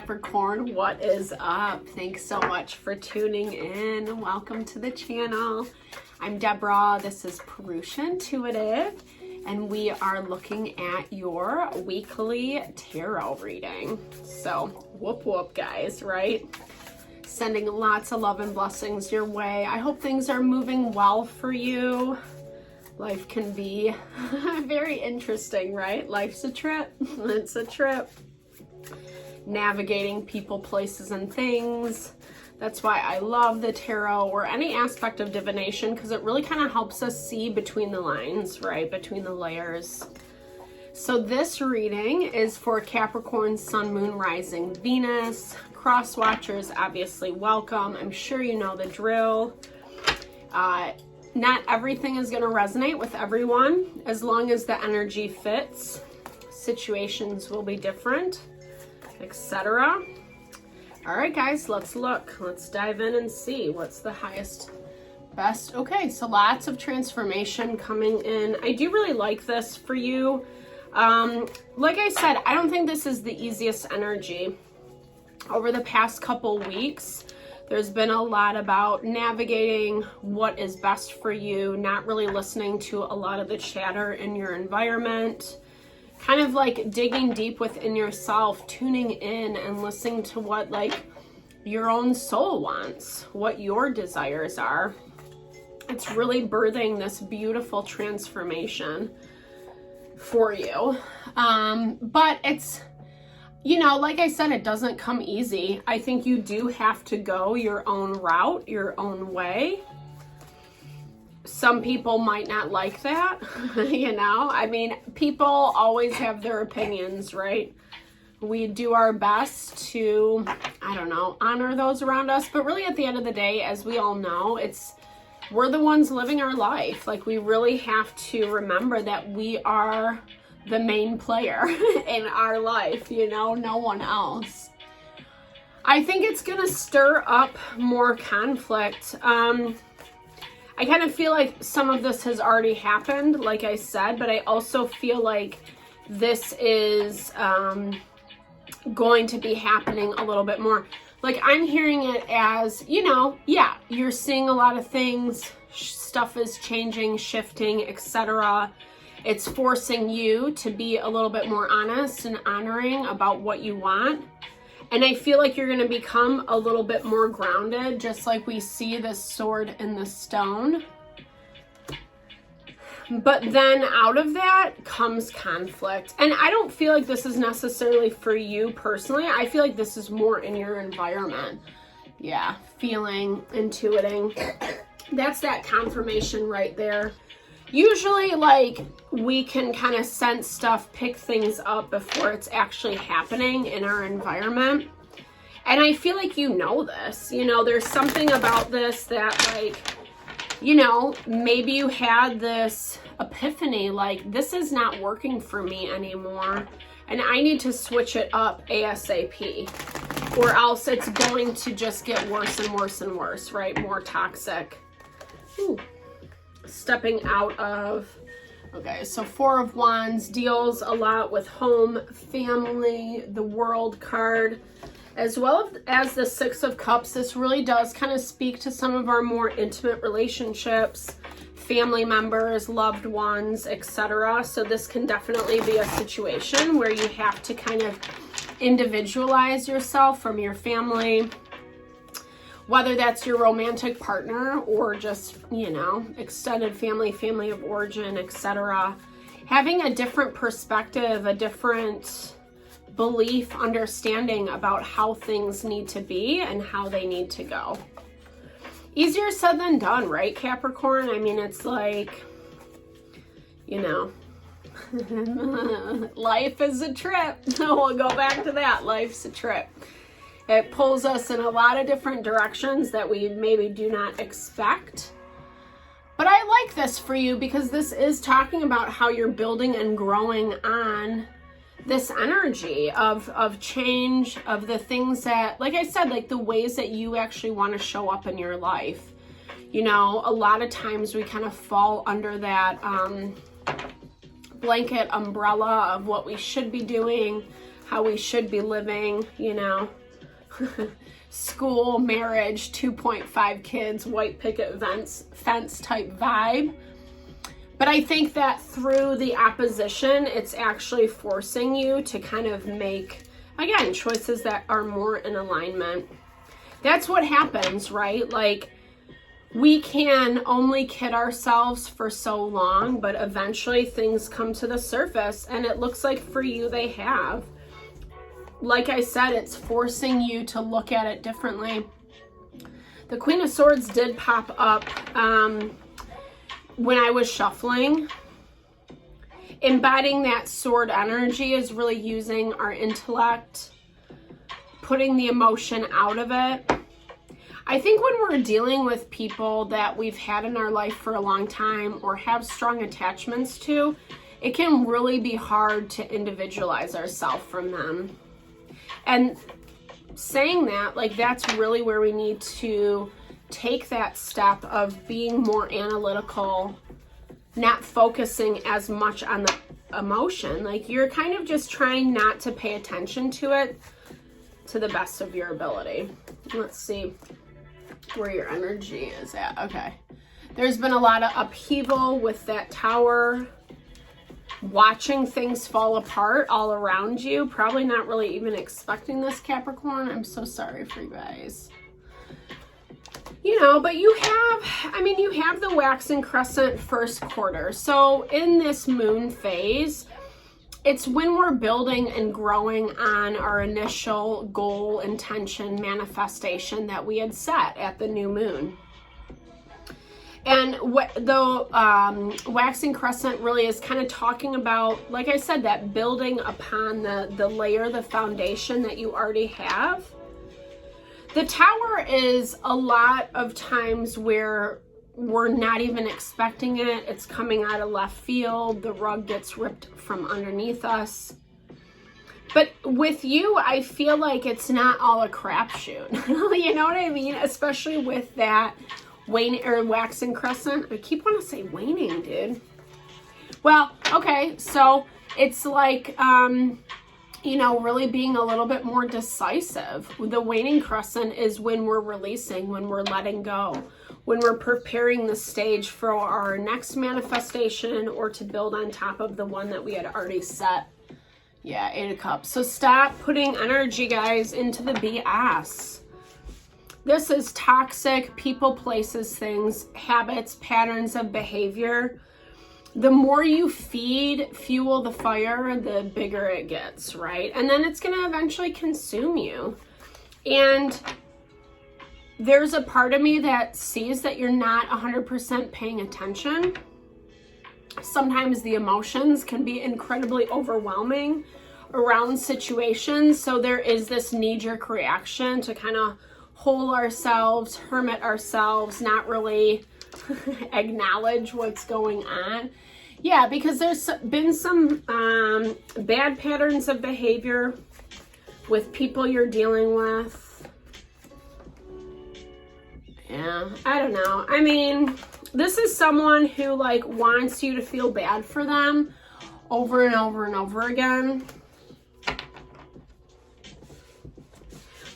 Capricorn, what is up? Thanks so much for tuning in. Welcome to the channel. I'm Deborah. This is Purusha Intuitive, and we are looking at your weekly tarot reading. So, whoop whoop, guys, right? Sending lots of love and blessings your way. I hope things are moving well for you. Life can be very interesting, right? Life's a trip. It's a trip. Navigating people, places, and things. That's why I love the tarot or any aspect of divination, because it really kind of helps us see between the lines, right? Between the layers. So this reading is for Capricorn, Sun, Moon, Rising, Venus. Cross watchers, obviously welcome. I'm sure you know the drill. Not everything is going to resonate with everyone. As long as the energy fits, situations will be different, etc. All right, guys, let's look. Let's dive in and see what's the highest, best. Okay, so lots of transformation coming in. I do really like this for you. Like I said, I don't think this is the easiest energy. Over the past couple weeks, there's been a lot about navigating what is best for you, not really listening to a lot of the chatter in your environment, kind of like digging deep within yourself, tuning in and listening to what like your own soul wants, what your desires are. It's really birthing this beautiful transformation for you. But it's, you know, like I said, it doesn't come easy. I think you do have to go your own route, your own way. Some people might not like that, you know? I mean, people always have their opinions, right? We do our best to, I don't know, honor those around us. But really at the end of the day, as we all know, we're the ones living our life. Like, we really have to remember that we are the main player in our life, you know, no one else. I think it's gonna stir up more conflict. I kind of feel like some of this has already happened, like I said, but I also feel like this is going to be happening a little bit more. Like, I'm hearing it as, you know, yeah, you're seeing a lot of things, stuff is changing, shifting, etc. It's forcing you to be a little bit more honest and honoring about what you want. And I feel like you're going to become a little bit more grounded, just like we see this sword in the stone. But then out of that comes conflict. And I don't feel like this is necessarily for you personally. I feel like this is more in your environment. Yeah, feeling, intuiting. That's that confirmation right there. Usually, like, we can kind of sense stuff, pick things up before it's actually happening in our environment. And I feel like you know this. You know, there's something about this that, like, you know, maybe you had this epiphany, like, this is not working for me anymore, and I need to switch it up ASAP, or else it's going to just get worse and worse and worse, right? More toxic. Ooh. Stepping out of, okay, so Four of Wands deals a lot with home, family, the World card, as well as the Six of Cups. This really does kind of speak to some of our more intimate relationships, family members, loved ones, etc. So this can definitely be a situation where you have to kind of individualize yourself from your family, whether that's your romantic partner or just, you know, extended family, family of origin, etc. Having a different perspective, a different belief, understanding about how things need to be and how they need to go. Easier said than done, right, Capricorn? I mean, it's like, you know, life is a trip. We'll go back to that. Life's a trip. It pulls us in a lot of different directions that we maybe do not expect. But I like this for you because this is talking about how you're building and growing on this energy of change, of the things that, like I said, like the ways that you actually want to show up in your life. You know, a lot of times we kind of fall under that blanket umbrella of what we should be doing, how we should be living, you know, school, marriage, 2.5 kids, white picket fence type vibe. But I think that through the opposition, it's actually forcing you to kind of make, again, choices that are more in alignment. That's what happens, right? Like, we can only kid ourselves for so long, but eventually things come to the surface, and it looks like for you they have. Like I said, it's forcing you to look at it differently. The Queen of Swords did pop up when I was shuffling. Embodying that sword energy is really using our intellect, putting the emotion out of it. I think when we're dealing with people that we've had in our life for a long time or have strong attachments to, it can really be hard to individualize ourselves from them. And saying that, like, that's really where we need to take that step of being more analytical, not focusing as much on the emotion. Like, you're kind of just trying not to pay attention to it to the best of your ability. Let's see where your energy is at. Okay. There's been a lot of upheaval with that Tower, watching things fall apart all around you. Probably not really even expecting this, Capricorn. I'm so sorry for you guys. You know, but you have, I mean, you have the waxing crescent first quarter. So in this moon phase, it's when we're building and growing on our initial goal, intention, manifestation that we had set at the new moon. And what the waxing crescent really is kind of talking about, like I said, that building upon the layer, the foundation that you already have. The Tower is a lot of times where we're not even expecting it. It's coming out of left field. The rug gets ripped from underneath us. But with you, I feel like it's not all a crapshoot. You know what I mean? Especially with that waning or waxing crescent. I keep wanting to say waning, dude. Well, okay, so it's like, you know, really being a little bit more decisive. The waning crescent is when we're releasing, when we're letting go, when we're preparing the stage for our next manifestation or to build on top of the one that we had already set. Yeah, 8 of Cups. So stop putting energy, guys, into the BS. This is toxic people, places, things, habits, patterns of behavior. The more you fuel the fire, the bigger it gets, right? And then it's going to eventually consume you. And there's a part of me that sees that you're not 100% paying attention. Sometimes the emotions can be incredibly overwhelming around situations. So there is this knee-jerk reaction to kind of hole ourselves, hermit ourselves, not really acknowledge what's going on. Yeah, because there's been some bad patterns of behavior with people you're dealing with. Yeah, I don't know. I mean, this is someone who like wants you to feel bad for them over and over and over again.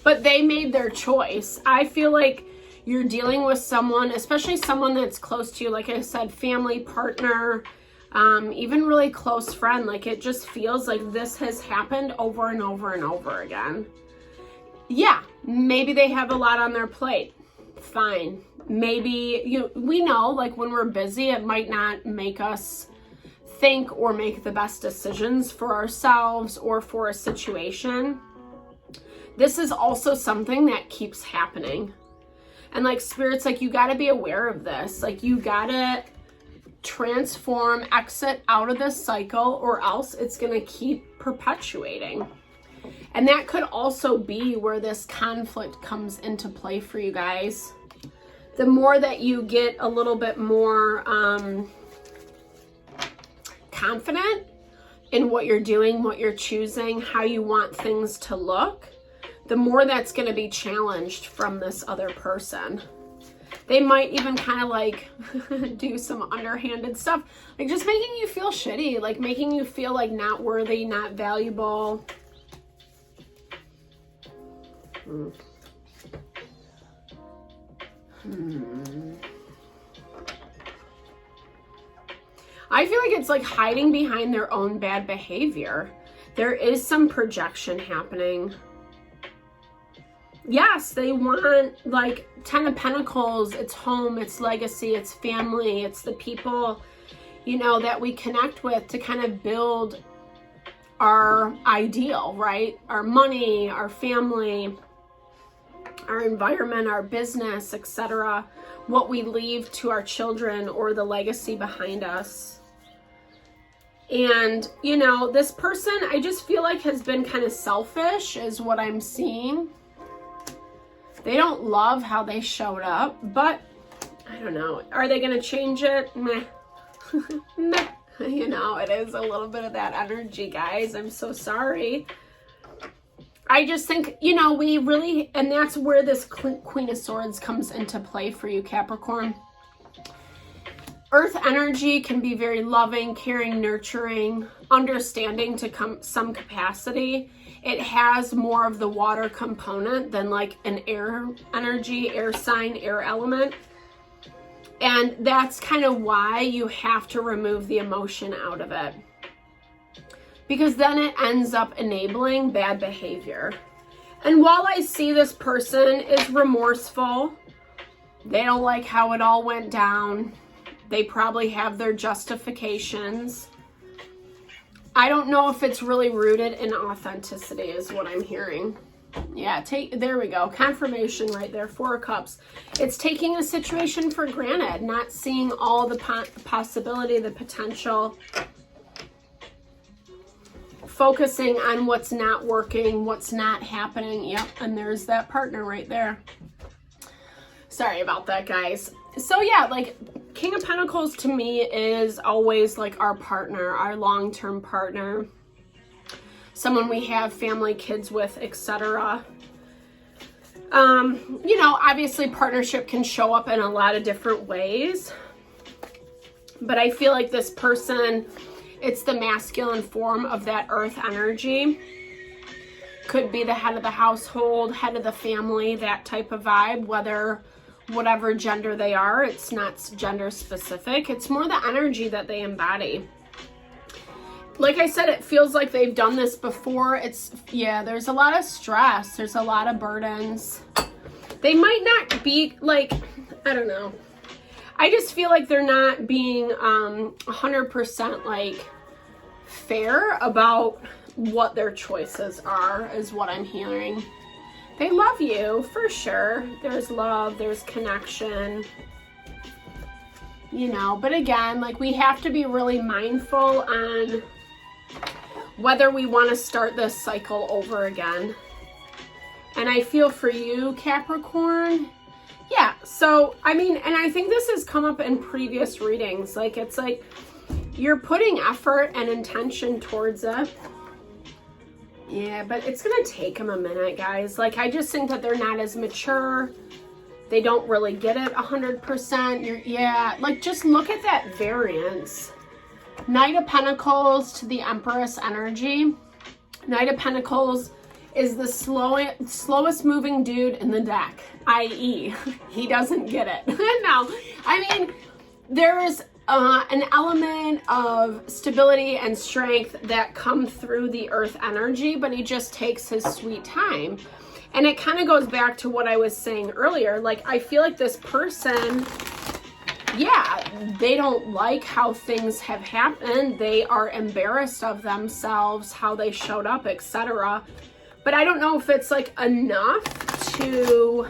But they made their choice. I feel like you're dealing with someone, especially someone that's close to you, like I said, family, partner, even really close friend. Like, it just feels like this has happened over and over and over again. Yeah, maybe they have a lot on their plate. Fine. Maybe, we know, like, when we're busy, it might not make us think or make the best decisions for ourselves or for a situation. This is also something that keeps happening. And like, Spirit's like, you got to be aware of this. Like, you got to transform, exit out of this cycle, or else it's going to keep perpetuating. And that could also be where this conflict comes into play for you guys. The more that you get a little bit more confident in what you're doing, what you're choosing, how you want things to look, the more that's going to be challenged from this other person. They might even kind of like do some underhanded stuff, like just making you feel shitty, like making you feel like not worthy, not valuable. I feel like it's like hiding behind their own bad behavior. There is some projection happening. Yes, they want like 10 of Pentacles. It's home, it's legacy, it's family, it's the people, you know, that we connect with to kind of build our ideal, right? Our money, our family, our environment, our business, etc. What we leave to our children or the legacy behind us. And, you know, this person, I just feel like has been kind of selfish is what I'm seeing. They don't love how they showed up, but I don't know. Are they going to change it? Meh. Meh. You know, it is a little bit of that energy, guys. I'm so sorry. I just think, you know, we really, and that's where this Queen of Swords comes into play for you, Capricorn. Earth energy can be very loving, caring, nurturing, understanding to some capacity. It has more of the water component than like an air energy, air sign, air element. And that's kind of why you have to remove the emotion out of it. Because then it ends up enabling bad behavior. And while I see this person is remorseful, they don't like how it all went down. They probably have their justifications. I don't know if it's really rooted in authenticity is what I'm hearing. Yeah, there we go. Confirmation right there. 4 of Cups. It's taking a situation for granted, not seeing all the possibility, the potential. Focusing on what's not working, what's not happening. Yep, and there's that partner right there. Sorry about that, guys. So yeah, like King of Pentacles to me is always like our partner, our long-term partner. Someone we have family, kids with, etc. You know, obviously partnership can show up in a lot of different ways. But I feel like this person, it's the masculine form of that earth energy. Could be the head of the household, head of the family, that type of vibe, whatever gender they are. It's not gender specific. It's more the energy that they embody. Like I said, it feels like they've done this before. Yeah, there's a lot of stress. There's a lot of burdens. They might not be like, I don't know. I just feel like they're not being 100% like fair about what their choices are, is what I'm hearing. They love you, for sure. There's love, there's connection. You know, but again, like we have to be really mindful on whether we want to start this cycle over again. And I feel for you, Capricorn. Yeah, so, I mean, and I think this has come up in previous readings. Like, it's like you're putting effort and intention towards it. Yeah, but it's going to take them a minute, guys. Like, I just think that they're not as mature. They don't really get it 100%. Yeah, like, just look at that variance. Knight of Pentacles to the Empress energy. Knight of Pentacles is the slowest moving dude in the deck, i.e. he doesn't get it. No, I mean, there's an element of stability and strength that come through the earth energy, but he just takes his sweet time. And it kind of goes back to what I was saying earlier. Like, I feel like this person, yeah, they don't like how things have happened. They are embarrassed of themselves, how they showed up, etc. But I don't know if it's like enough to,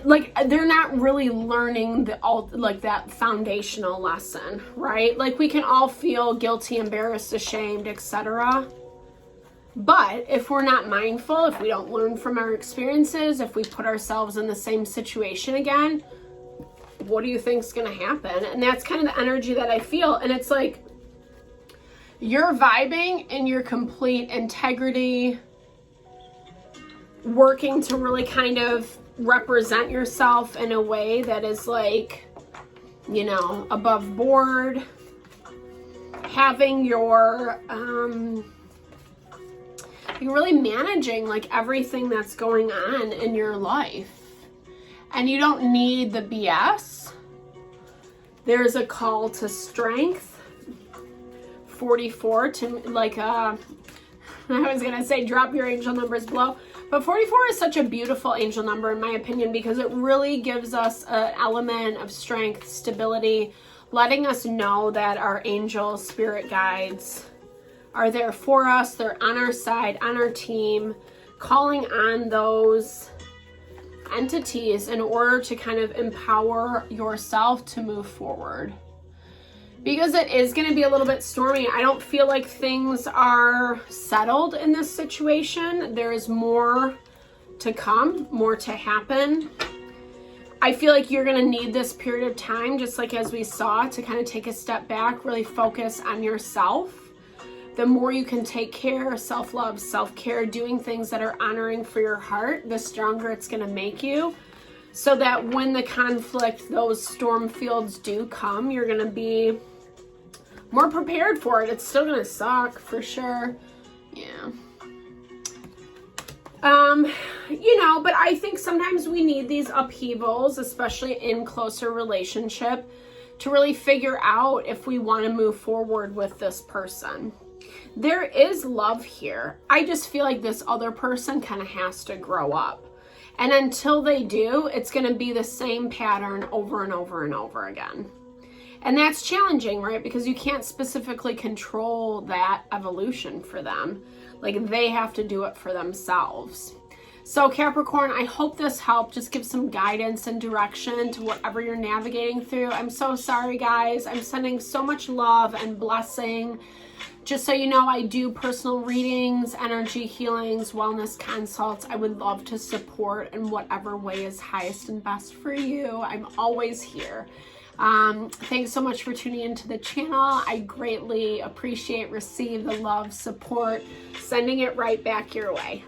like, they're not really learning like that foundational lesson, right? Like, we can all feel guilty, embarrassed, ashamed, etc. But if we're not mindful, if we don't learn from our experiences, if we put ourselves in the same situation again, what do you think's going to happen? And that's kind of the energy that I feel. And it's like, you're vibing in your complete integrity, working to really kind of represent yourself in a way that is like, you know, above board, having your, You're really managing like everything that's going on in your life. And you don't need the BS. There's a call to strength. 44 to like, I was going to say drop your angel numbers below. But 44 is such a beautiful angel number in my opinion, because it really gives us an element of strength, stability, letting us know that our angel spirit guides are there for us. They're on our side, on our team, calling on those entities in order to kind of empower yourself to move forward. Because it is going to be a little bit stormy. I don't feel like things are settled in this situation. There is more to come, more to happen. I feel like you're going to need this period of time, just like as we saw, to kind of take a step back, really focus on yourself. The more you can take care, self-love, self-care, doing things that are honoring for your heart, the stronger it's going to make you. So that when the conflict, those storm fields do come, you're going to be more prepared for it. It's still going to suck for sure. Yeah. You know, but I think sometimes we need these upheavals, especially in closer relationship, to really figure out if we want to move forward with this person. There is love here. I just feel like this other person kind of has to grow up. And until they do, it's going to be the same pattern over and over and over again. And that's challenging, right? Because you can't specifically control that evolution for them. Like, they have to do it for themselves. So Capricorn, I hope this helped. Just give some guidance and direction to whatever you're navigating through. I'm so sorry, guys. I'm sending so much love and blessing. Just so you know, I do personal readings, energy healings, wellness consults. I would love to support in whatever way is highest and best for you. I'm always here. Thanks so much for tuning into the channel. I greatly appreciate, receive the love, support, sending it right back your way.